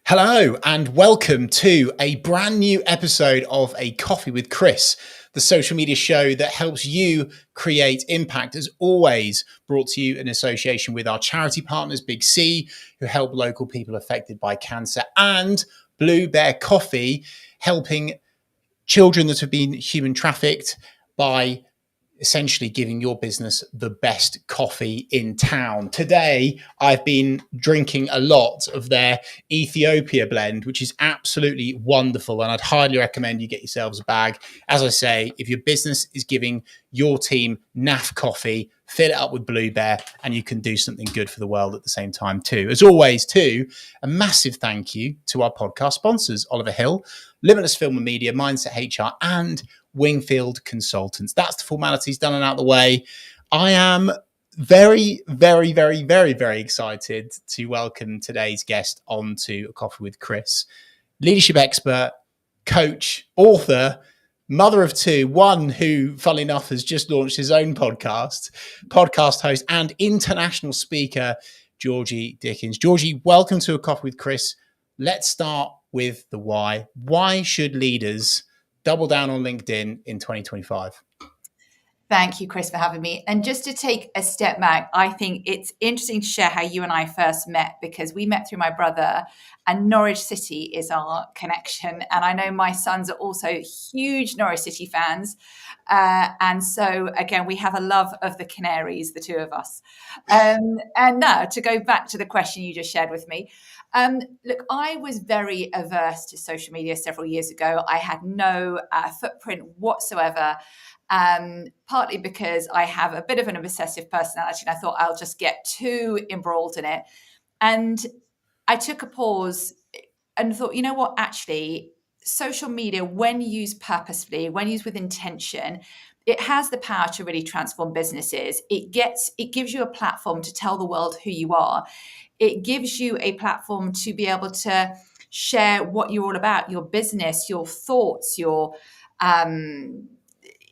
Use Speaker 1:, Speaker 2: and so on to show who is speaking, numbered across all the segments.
Speaker 1: Hello and welcome to a brand new episode of A Coffee with Chris, the social media show that helps you create impact, as always brought to you in association with our charity partners, 𝗖𝗵𝗄𝗃, who help local people affected by cancer, and Blue Bear Coffee, helping children that have been human trafficked by essentially giving your business the best coffee in town. Today, I've been drinking a lot of their 𝗖𝗵𝗄𝗃 blend, which is absolutely wonderful. And I'd highly recommend you get yourselves a bag. As I say, if your business is giving your team naff coffee, fill it up with Blue Bear and you can do something good for the world at the same time too. As always too, a massive thank you to our podcast sponsors, Oliver Hill, Limitless Film and Media, Mindset HR, and Wingfield Consultants. That's the formalities done and out the way. I am very, very, very, very, very excited to welcome today's guest onto A Coffee with Chris. Leadership expert, coach, author, mother of two, one who, funnily enough, has just launched his own podcast host and international speaker, Georgie Dickins. Georgie, welcome to A Coffee with Chris. Let's start with the why. Why should leaders double down on LinkedIn in 2025?
Speaker 2: Thank you, Chris, for having me. And just to take a step back, I think it's interesting to share how you and I first met, because we met through my brother, and Norwich City is our connection. And I know my sons are also huge Norwich City fans. And so, again, we have a love of the Canaries, the two of us. And now, to go back to the question you just shared with me, look, I was very averse to social media several years ago. I had no footprint whatsoever. Partly because I have a bit of an obsessive personality, and I thought I'll just get too embroiled in it. And I took a pause and thought, you know what, actually, social media, when used purposefully, when used with intention, it has the power to really transform businesses. It gives you a platform to tell the world who you are. It gives you a platform to be able to share what you're all about, your business, your thoughts,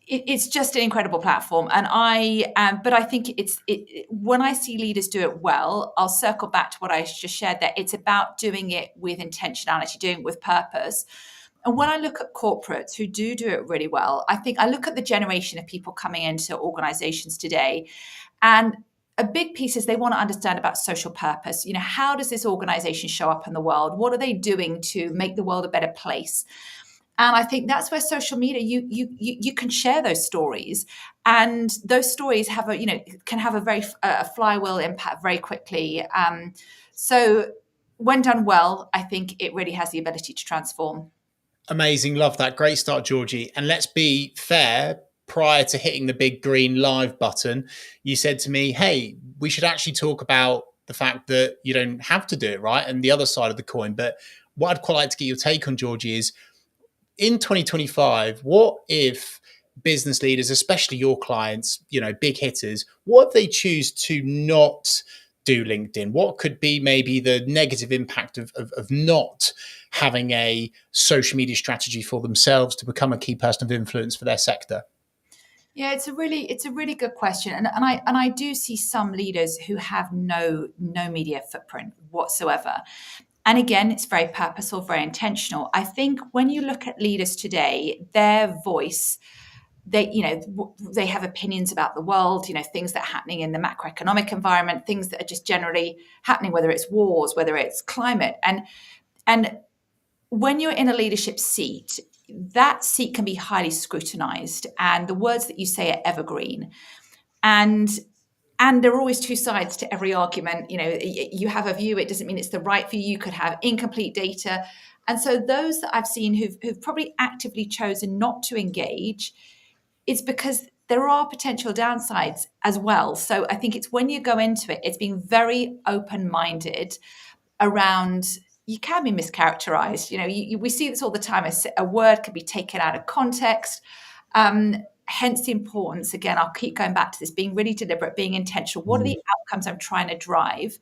Speaker 2: it's just an incredible platform. And but I think when I see leaders do it well, I'll circle back to what I just shared there. It's about doing it with intentionality, doing it with purpose. And when I look at corporates who do it really well, I think I look at the generation of people coming into organizations today, and a big piece is they want to understand about social purpose. You know, how does this organization show up in the world? What are they doing to make the world a better place? And I think that's where social media, you can share those stories, and those stories can have a very flywheel impact very quickly. So when done well, I think it really has the ability to transform.
Speaker 1: Amazing. Love that. Great start, Georgie. And let's be fair, prior to hitting the big green live button, you said to me, hey, we should actually talk about the fact that you don't have to do it, right? And the other side of the coin. But what I'd quite like to get your take on, Georgie, is in 2025, what if business leaders, especially your clients, big hitters, what if they choose to not do LinkedIn? What could be maybe the negative impact of not having a social media strategy for themselves to become a key person of influence for their sector?
Speaker 2: Yeah, it's a really good question, and I do see some leaders who have no media footprint whatsoever. And again, it's very purposeful, very intentional. I think when you look at leaders today, their voice, they have opinions about the world, things that are happening in the macroeconomic environment, things that are just generally happening, whether it's wars, whether it's climate. And when you're in a leadership seat, that seat can be highly scrutinized, and the words that you say are evergreen. And there are always two sides to every argument. You have a view, it doesn't mean it's the right view. You could have incomplete data. And so those that I've seen who've probably actively chosen not to engage, it's because there are potential downsides as well. So I think it's when you go into it, it's being very open-minded around, you can be mischaracterized. We see this all the time. A word can be taken out of context. Hence the importance, again, I'll keep going back to this, being really deliberate, being intentional. What are the outcomes I'm trying to drive?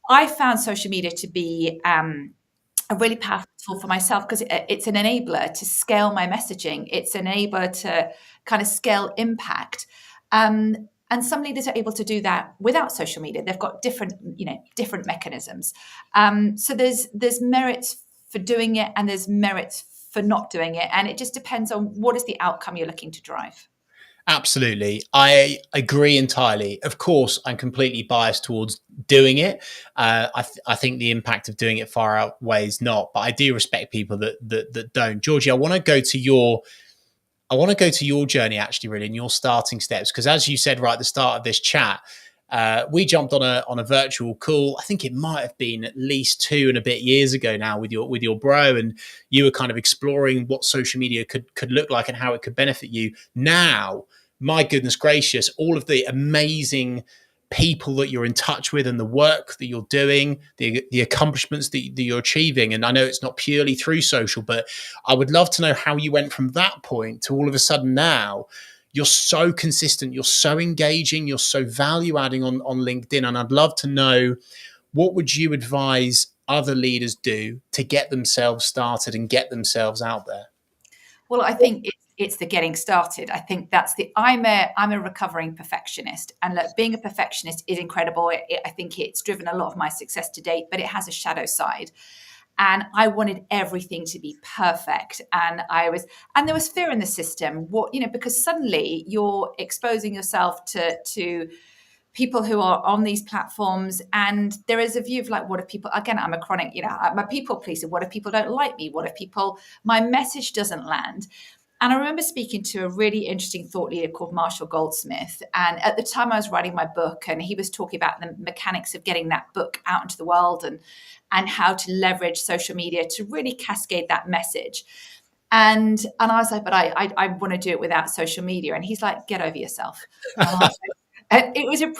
Speaker 2: I found social media to be a really powerful tool for myself, because it's an enabler to scale my messaging. It's an enabler to kind of scale impact. And And some leaders are able to do that without social media. They've got different mechanisms. So there's merits for doing it, and there's merits for not doing it. And it just depends on what is the outcome you're looking to drive.
Speaker 1: Absolutely. I agree entirely. Of course, I'm completely biased towards doing it. I think the impact of doing it far outweighs not, but I do respect people that don't. Georgie, I want to go to your journey, actually, really, and your starting steps. Because as you said right at the start of this chat, we jumped on a virtual call. I think it might have been at least 2 and a bit years ago now with your bro, and you were kind of exploring what social media could look like and how it could benefit you. Now, my goodness gracious, all of the amazing people that you're in touch with and the work that you're doing, the accomplishments that you're achieving. And I know it's not purely through social, but I would love to know how you went from that point to all of a sudden now you're so consistent, you're so engaging, you're so value adding on LinkedIn. And I'd love to know, what would you advise other leaders do to get themselves started and get themselves out there?
Speaker 2: Well, I think it's the getting started. I think that's I'm a recovering perfectionist, and look, being a perfectionist is incredible. I think it's driven a lot of my success to date, but it has a shadow side. And I wanted everything to be perfect. And there was fear in the system, because suddenly you're exposing yourself to people who are on these platforms. And there is a view of like, what if people, again, I'm a chronic, I'm a people pleaser. What if people don't like me? What if my message doesn't land? And I remember speaking to a really interesting thought leader called Marshall Goldsmith. And at the time I was writing my book, and he was talking about the mechanics of getting that book out into the world and how to leverage social media to really cascade that message. And I was like, but I want to do it without social media. And he's like, get over yourself. And it was a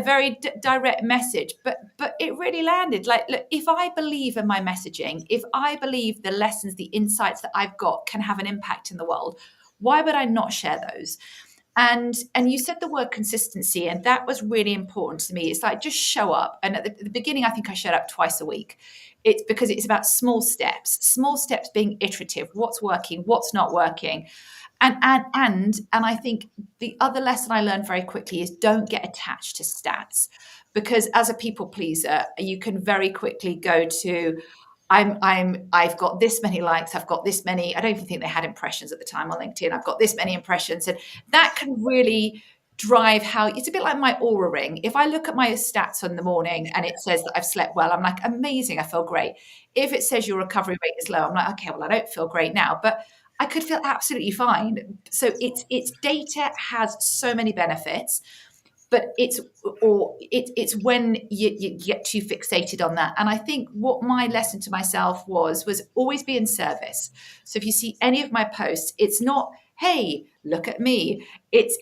Speaker 2: very direct message, but it really landed. Like, look, if I believe in my messaging, if I believe the lessons, the insights that I've got can have an impact in the world, why would I not share those? And you said the word consistency, and that was really important to me. It's like, just show up. And at the beginning, I think I showed up twice a week. It's because it's about small steps being iterative. What's working, what's not working. And I think the other lesson I learned very quickly is don't get attached to stats, because as a people pleaser, you can very quickly go to, I've got this many likes, I've got this many, I don't even think they had impressions at the time on LinkedIn, I've got this many impressions. And that can really drive it's a bit like my Aura ring. If I look at my stats in the morning and it says that I've slept well, I'm like, amazing, I feel great. If it says your recovery rate is low, I'm like, okay, well, I don't feel great now, but I could feel absolutely fine. So it's data has so many benefits, but it's when you get too fixated on that. And I think what my lesson to myself was always be in service. So if you see any of my posts, it's not, hey, look at me. It's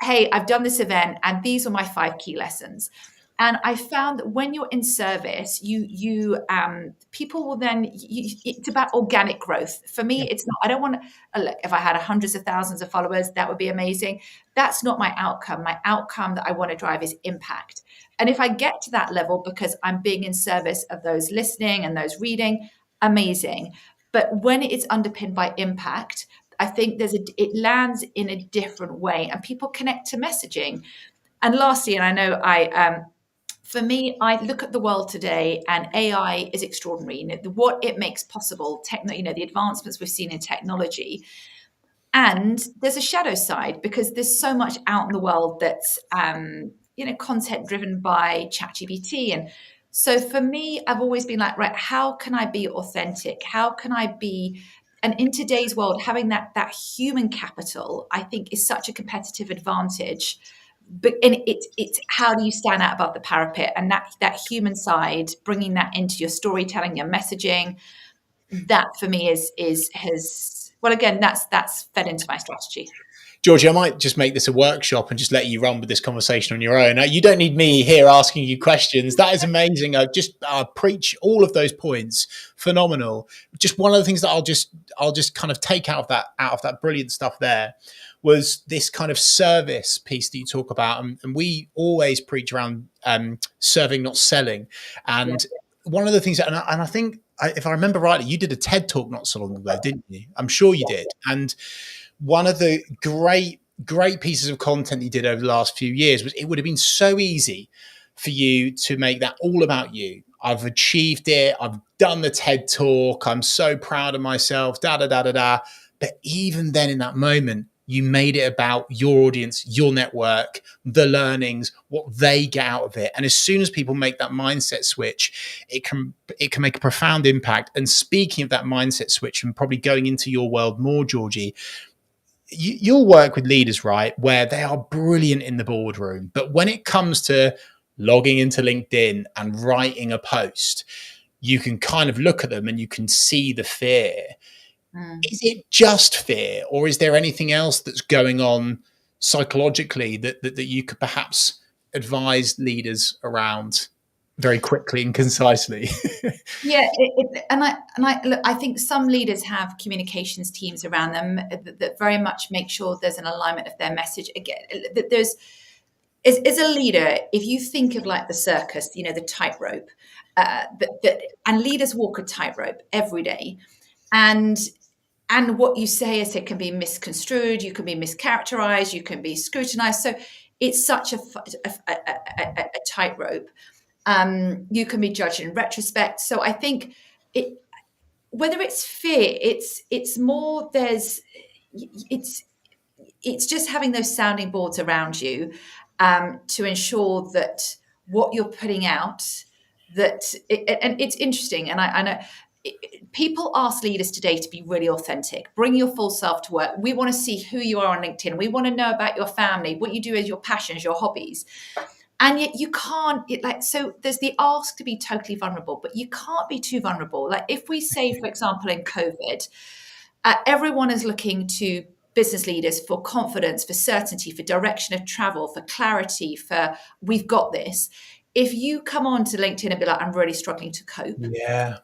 Speaker 2: hey, I've done this event and these are my 5 key lessons. And I found that when you're in service, people will then, it's about organic growth. For me, it's not, I don't want to, look, if I had hundreds of thousands of followers, that would be amazing. That's not my outcome. My outcome that I want to drive is impact. And if I get to that level because I'm being in service of those listening and those reading, amazing. But when it's underpinned by impact, I think it lands in a different way and people connect to messaging. And lastly, and I know for me, I look at the world today and AI is extraordinary. What it makes possible, the advancements we've seen in technology. And there's a shadow side because there's so much out in the world that's, content driven by ChatGPT. And so for me, I've always been like, right, how can I be authentic? How can I be, and in today's world, having that human capital, I think is such a competitive advantage. But it's how do you stand out above the parapet, and that human side, bringing that into your storytelling, your messaging, that for me that's fed into my strategy.
Speaker 1: Georgie, I might just make this a workshop and just let you run with this conversation on your own. You don't need me here asking you questions. That is amazing. I preach all of those points. Phenomenal. Just one of the things that I'll just kind of take out of that brilliant stuff there was this kind of service piece that you talk about. And we always preach around serving, not selling. And one of the things, and I think, if I remember rightly, you did a TED talk not so long ago, didn't you? I'm sure you did. And one of the great great pieces of content you did over the last few years was it would have been so easy for you to make that all about you. I've achieved it. I've done the TED talk. I'm so proud of myself, da, da, da, da, da. But even then in that moment, you made it about your audience, your network, the learnings, what they get out of it. And as soon as people make that mindset switch, it can make a profound impact. And speaking of that mindset switch and probably going into your world more, Georgie, you'll work with leaders, right, where they are brilliant in the boardroom. But when it comes to logging into LinkedIn and writing a post, you can kind of look at them and you can see the fear. Is it just fear, or is there anything else that's going on psychologically that you could perhaps advise leaders around very quickly and concisely?
Speaker 2: Yeah, I think some leaders have communications teams around them that very much make sure there's an alignment of their message. Again, that there's as a leader, if you think of like the circus, the tightrope, and leaders walk a tightrope every day, and what you say is it can be misconstrued, you can be mischaracterized, you can be scrutinized. So it's such a tightrope. You can be judged in retrospect. So I think whether it's fear, it's more it's just having those sounding boards around you to ensure that what you're putting out, and it's interesting. And I know people ask leaders today to be really authentic. Bring your full self to work. We want to see who you are on LinkedIn. We want to know about your family, what you do as your passions, your hobbies. And yet you can't, so there's the ask to be totally vulnerable, but you can't be too vulnerable. Like if we say, for example, in COVID, everyone is looking to business leaders for confidence, for certainty, for direction of travel, for clarity, for we've got this. If you come on to LinkedIn and be like, I'm really struggling to cope.
Speaker 1: Yeah.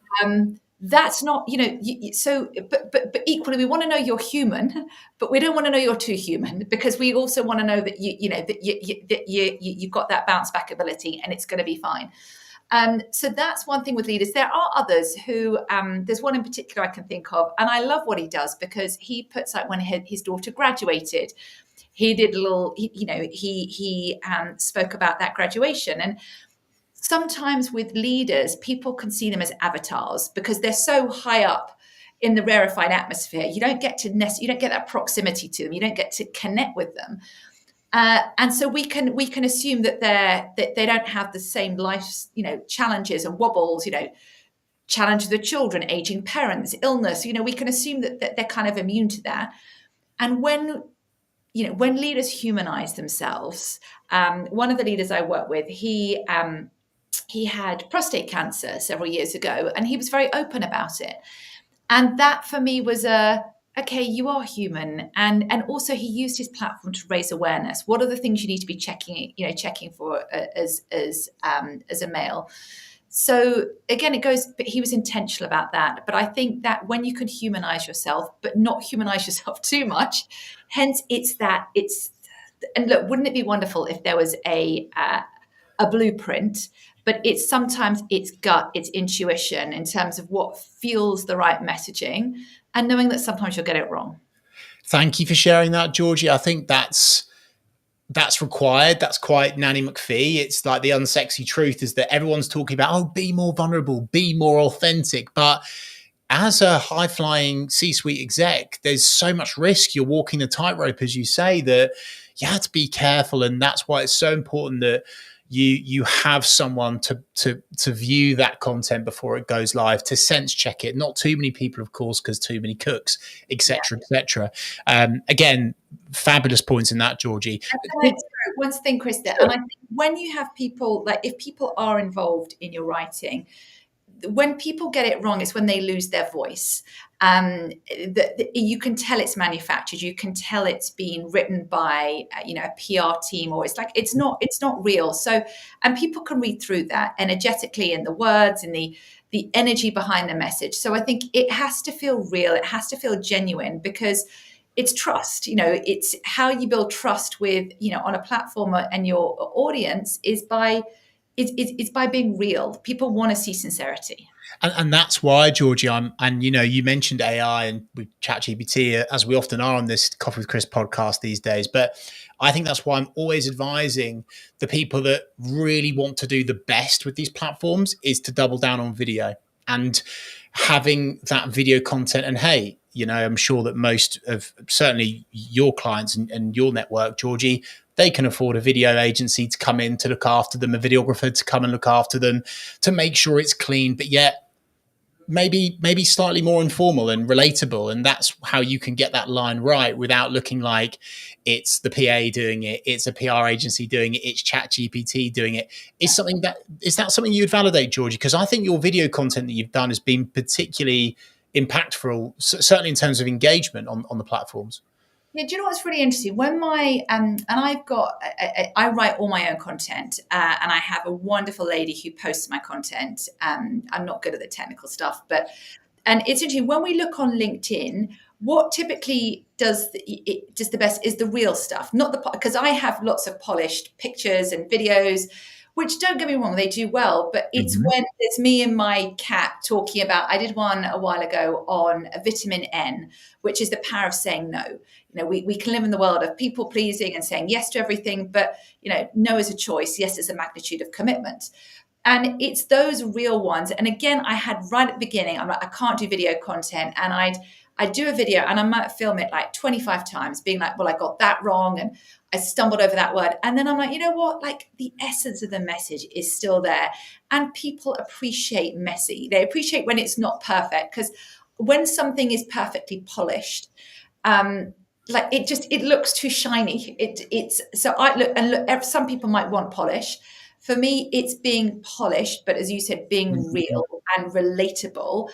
Speaker 2: That's not, but equally we want to know you're human, but we don't want to know you're too human, because we also want to know that you've got that bounce back ability and it's going to be fine. So that's one thing with leaders. There are others who, there's one in particular I can think of, and I love what he does because he puts out when his daughter graduated, he did a little, he spoke about that graduation. And sometimes with leaders, people can see them as avatars because they're so high up in the rarefied atmosphere. You don't get that proximity to them. You don't get to connect with them. And so we can assume that they don't have the same life, challenges and wobbles, challenges of children, aging parents, illness. We can assume that they're kind of immune to that. And when leaders humanize themselves, one of the leaders I work with, he had prostate cancer several years ago, and he was very open about it. And that for me was okay, you are human. And also he used his platform to raise awareness. What are the things you need to be checking for as a male? So again, but he was intentional about that. But I think that when you can humanize yourself, but not humanize yourself too much, hence and look, wouldn't it be wonderful if there was a blueprint? But sometimes it's gut, it's intuition in terms of what feels the right messaging, and knowing that sometimes you'll get it wrong.
Speaker 1: Thank you for sharing that, Georgie. I think that's required. That's quite Nanny McPhee. It's like the unsexy truth is that everyone's talking about, be more vulnerable, be more authentic. But as a high-flying C-suite exec, there's so much risk. You're walking the tightrope, as you say, that you have to be careful. And that's why it's so important that you have someone to view that content before it goes live, to sense check it. Not too many people, of course, because too many cooks, etc., etc. Again, fabulous points in that, Georgie.
Speaker 2: One thing, Krista, and I think when you have people, like if people are involved in your writing, when people get it wrong, it's when they lose their voice. You can tell it's manufactured. You can tell it's been written by a PR team, or it's not real. So, and people can read through that energetically in the words and the energy behind the message. So I think it has to feel real. It has to feel genuine, because it's trust. It's how you build trust with on a platform, and your audience is by it's by being real. People want to see sincerity.
Speaker 1: And that's why, Georgie, you mentioned AI and with ChatGPT, as we often are on this Coffee with Chris podcast these days. But I think that's why I'm always advising the people that really want to do the best with these platforms is to double down on video and having that video content. And hey, I'm sure that most of certainly your clients and your network, Georgie, they can afford a video agency to come in to look after them, a videographer to come and look after them, to make sure it's clean, but yet maybe slightly more informal and relatable. And that's how you can get that line right without looking like it's the PA doing it, it's a PR agency doing it, it's ChatGPT doing it. Is that something you'd validate, Georgie? Because I think your video content that you've done has been particularly impactful, certainly in terms of engagement on the platforms.
Speaker 2: Yeah, do you know what's really interesting? When I write all my own content, and I have a wonderful lady who posts my content. I'm not good at the technical stuff, and it's interesting when we look on LinkedIn. What typically does the best is the real stuff, not because I have lots of polished pictures and videos, which, don't get me wrong, they do well, but it's when it's me and my cat talking about, I did one a while ago on vitamin N, which is the power of saying no. We can live in the world of people pleasing and saying yes to everything, but, no is a choice. Yes is a magnitude of commitment. And it's those real ones. And again, I had right at the beginning, I'm like, I can't do video content. And I'd do a video and I might film it like 25 times, being like, well, I got that wrong. And I stumbled over that word. And then I'm like, you know what? Like, the essence of the message is still there. And people appreciate messy. They appreciate when it's not perfect, because when something is perfectly polished, it looks too shiny. Some people might want polish. For me, it's being polished, but as you said, being real and relatable.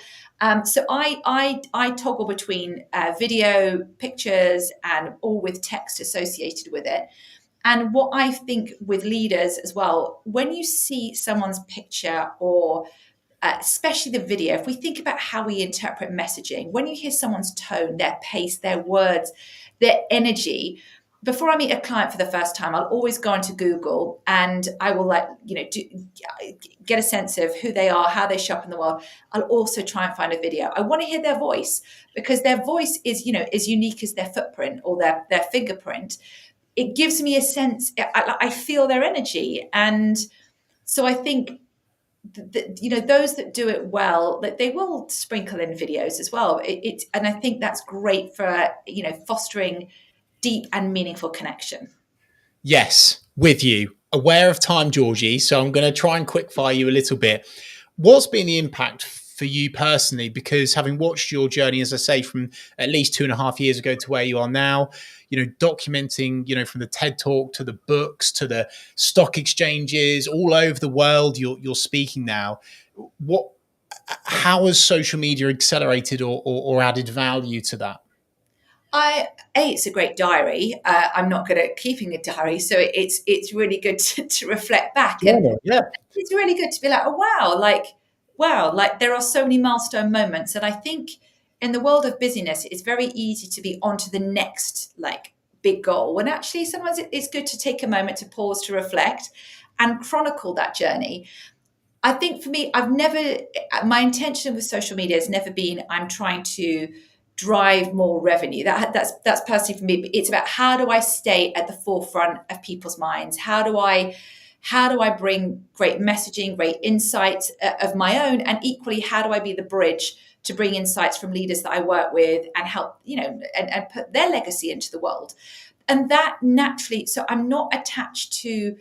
Speaker 2: So I toggle between video, pictures, and all with text associated with it. And what I think with leaders as well, when you see someone's picture or especially the video, if we think about how we interpret messaging, when you hear someone's tone, their pace, their words, their energy, before I meet a client for the first time, I'll always go into Google and I will get a sense of who they are, how they show up in the world. I'll also try and find a video. I want to hear their voice, because their voice is, as unique as their footprint or their fingerprint. It gives me a sense, I feel their energy. And so I think those that do it well, that they will sprinkle in videos as well. And I think that's great for, fostering deep and meaningful connection.
Speaker 1: Yes, with you. Aware of time, Georgie. So I'm going to try and quickfire you a little bit. What's been the impact for you personally? Because having watched your journey, as I say, from at least 2.5 years ago to where you are now, documenting, from the TED Talk to the books to the stock exchanges all over the world, you're speaking now. How has social media accelerated or added value to that?
Speaker 2: It's a great diary. I'm not good at keeping a diary, so it's really good to reflect back. And it's really good to be like, oh, wow, like there are so many milestone moments. And I think in the world of busyness, it's very easy to be onto the next big goal, when actually sometimes it's good to take a moment to pause, to reflect and chronicle that journey. I think for me, my intention with social media has never been, I'm trying to drive more revenue. That's personally for me. It's about, how do I stay at the forefront of people's minds? How do I bring great messaging, great insights of my own? And equally, how do I be the bridge to bring insights from leaders that I work with and help, and put their legacy into the world? And that naturally, so I'm not attached to,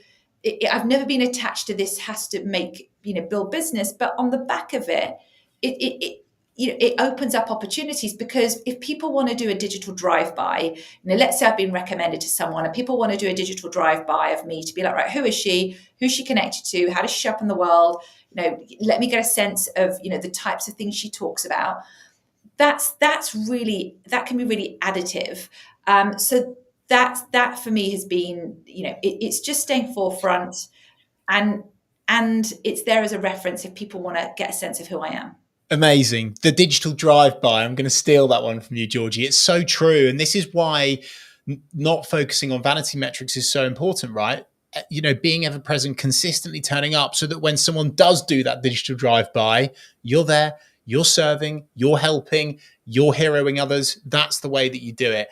Speaker 2: I've never been attached to this has to make, build business, but on the back of it, it opens up opportunities, because if people want to do a digital drive-by, let's say I've been recommended to someone and people want to do a digital drive-by of me to be like, right, who is she? Who's she connected to? How does she show up in the world? Let me get a sense of, the types of things she talks about. That can be really additive. So that for me has been, it's just staying forefront, and it's there as a reference if people want to get a sense of who I am.
Speaker 1: Amazing. The digital drive-by. I'm going to steal that one from you, Georgie. It's so true. And this is why not focusing on vanity metrics is so important, right? being ever present, consistently turning up, so that when someone does do that digital drive-by, you're there, you're serving, you're helping, you're heroing others. That's the way that you do it.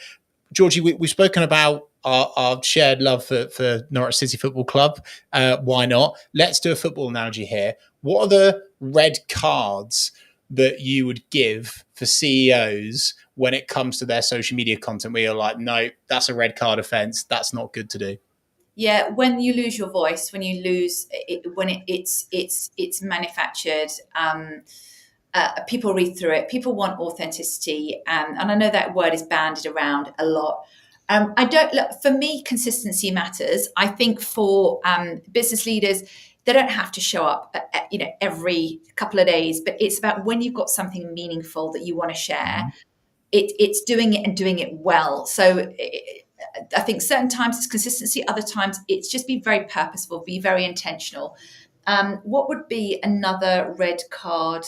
Speaker 1: Georgie, we've spoken about our shared love for Norwich City Football Club. Why not? Let's do a football analogy here. What are the red cards that you would give for CEOs when it comes to their social media content, where you're like, no, that's a red card offense, that's not good to do?
Speaker 2: Yeah, when you lose your voice, when you lose it, when it's manufactured, people read through it. People want authenticity, and I know that word is bandied around a lot. I don't look, for me, consistency matters. I think for business leaders, they don't have to show up, every couple of days, but it's about when you've got something meaningful that you want to share. It's doing it and doing it well. So I think certain times it's consistency, other times it's just be very purposeful, be very intentional. What would be another red card?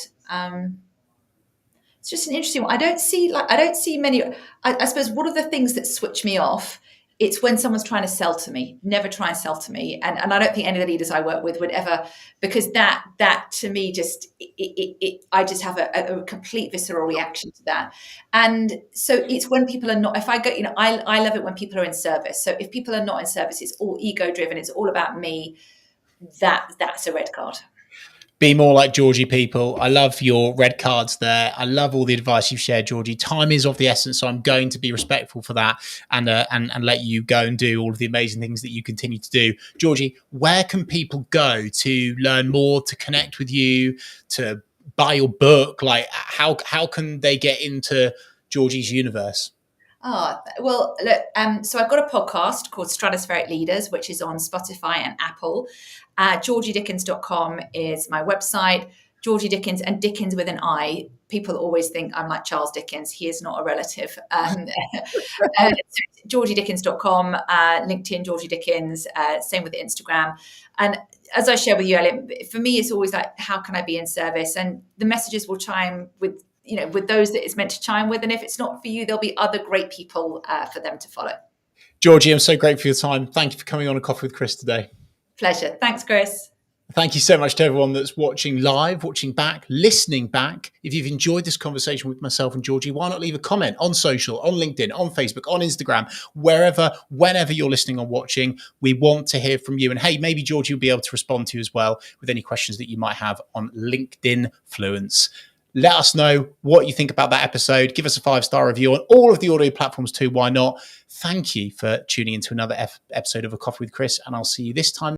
Speaker 2: It's just an interesting one. I don't see many. I suppose one of the things that switch me off, it's when someone's trying to sell to me. Never try and sell to me, and I don't think any of the leaders I work with would ever, because that to me just I just have a complete visceral reaction to that. And so it's when people are not. If I go, I love it when people are in service. So if people are not in service, it's all ego driven. It's all about me. That's a red card.
Speaker 1: Be more like Georgie, people. I love your red cards there. I love all the advice you've shared, Georgie. Time is of the essence, so I'm going to be respectful for that and let you go and do all of the amazing things that you continue to do. Georgie, where can people go to learn more, to connect with you, to buy your book? Like, how can they get into Georgie's universe?
Speaker 2: Well, look, so I've got a podcast called Stratospheric Leaders, which is on Spotify and Apple. GeorgieDickins.com is my website. Georgie Dickins, and Dickens with an I. People always think I'm like Charles Dickens. He is not a relative. GeorgieDickins.com, LinkedIn, Georgie Dickins, same with Instagram. And as I shared with you earlier, for me, it's always like, how can I be in service? And the messages will chime with those that it's meant to chime with. And if it's not for you, there'll be other great people for them to follow.
Speaker 1: Georgie, I'm so grateful for your time. Thank you for coming on A Coffee with Chris today.
Speaker 2: Pleasure. Thanks, Chris.
Speaker 1: Thank you so much to everyone that's watching live, watching back, listening back. If you've enjoyed this conversation with myself and Georgie, why not leave a comment on social, on LinkedIn, on Facebook, on Instagram, wherever, whenever you're listening or watching. We want to hear from you. And hey, maybe Georgie will be able to respond to you as well with any questions that you might have on LinkedIn Fluence. Let us know what you think about that episode. Give us a 5-star review on all of the audio platforms too. Why not? Thank you for tuning into another episode of A Coffee with Chris, and I'll see you this time